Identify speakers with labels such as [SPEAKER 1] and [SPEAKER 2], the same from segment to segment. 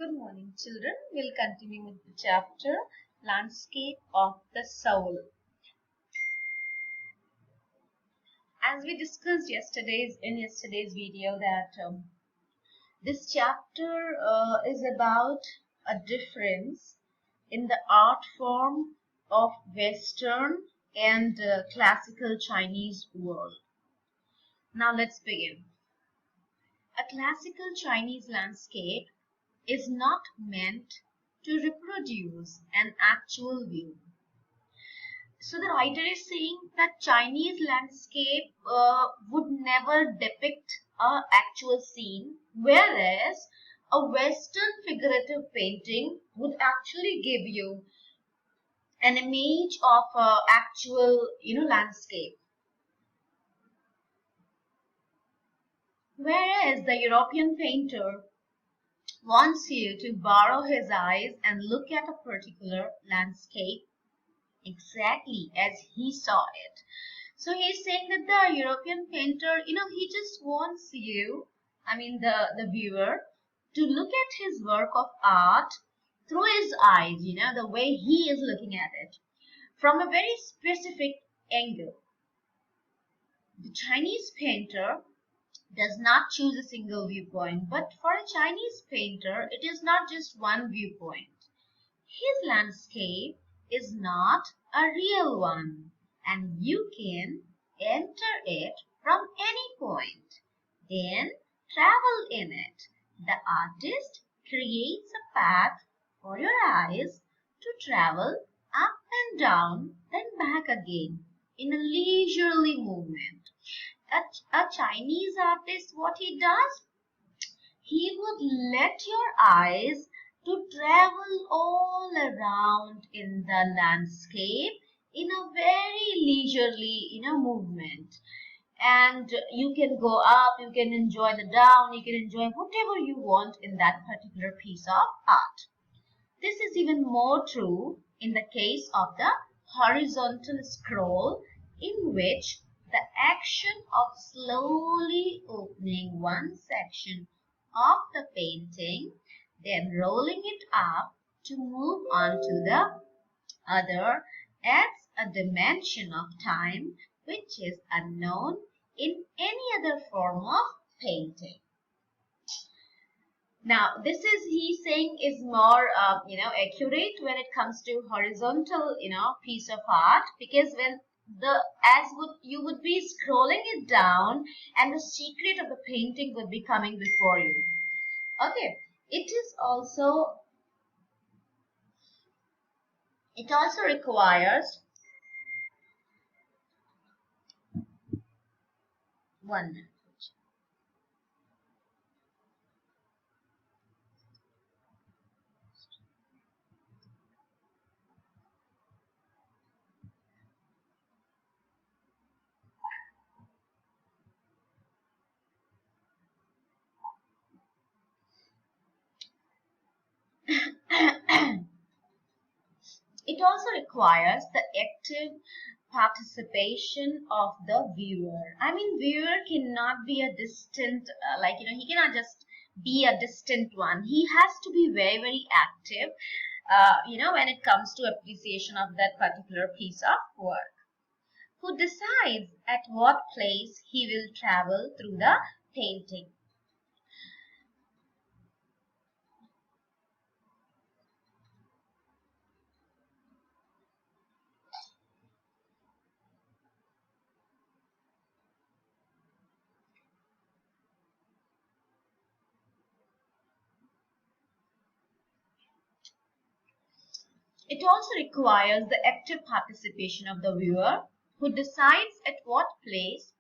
[SPEAKER 1] Good morning, children. We'll continue with the chapter Landscape of the Soul. As we discussed in yesterday's video, that this chapter is about a difference in the art form of Western and classical Chinese world. Now let's begin. A classical Chinese landscape is not meant to reproduce an actual view. So the writer is saying that Chinese landscape would never depict an actual scene, whereas a Western figurative painting would actually give you an image of an actual, landscape. Whereas the European painter wants you to borrow his eyes and look at a particular landscape exactly as he saw it. So he's saying that the European painter, he just wants you, the viewer, to look at his work of art through his eyes, the way he is looking at it from a very specific angle. The Chinese painter does not choose a single viewpoint, but for a Chinese painter, it is not just one viewpoint. His landscape is not a real one, and you can enter it from any point, then travel in it. The artist creates a path for your eyes to travel up and down, then back again in a leisurely movement. A Chinese artist, what he does, he would let your eyes to travel all around in the landscape in a very leisurely, movement. And you can go up, you can enjoy the down, you can enjoy whatever you want in that particular piece of art. This is even more true in the case of the horizontal scroll, in which the action of slowly opening one section of the painting, then rolling it up to move on to the other, adds a dimension of time which is unknown in any other form of painting. Now, this is, he's saying, is more, accurate when it comes to horizontal, piece of art, because when you would be scrolling it down and the secret of the painting would be coming before you. Okay, it also requires one minute. It also requires the active participation of the viewer. Viewer cannot be a distant, he cannot just be a distant one. He has to be very, very active, when it comes to appreciation of that particular piece of work. Who decides at what place he will travel through the painting. It also requires the active participation of the viewer, who decides at what place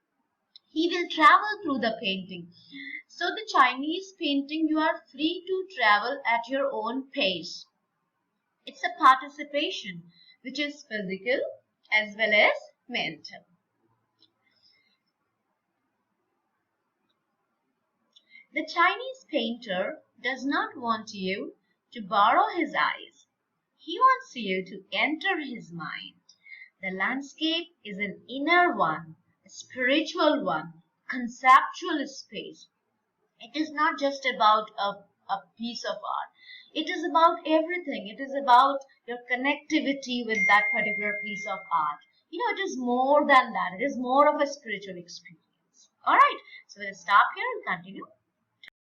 [SPEAKER 1] he will travel through the painting. So the Chinese painting, you are free to travel at your own pace. It's a participation which is physical as well as mental. The Chinese painter does not want you to borrow his eyes. He wants you to enter his mind. The landscape is an inner one, a spiritual one, conceptual space. It is not just about a piece of art. It is about everything. It is about your connectivity with that particular piece of art. It is more than that. It is more of a spiritual experience. All right. So we'll stop here and continue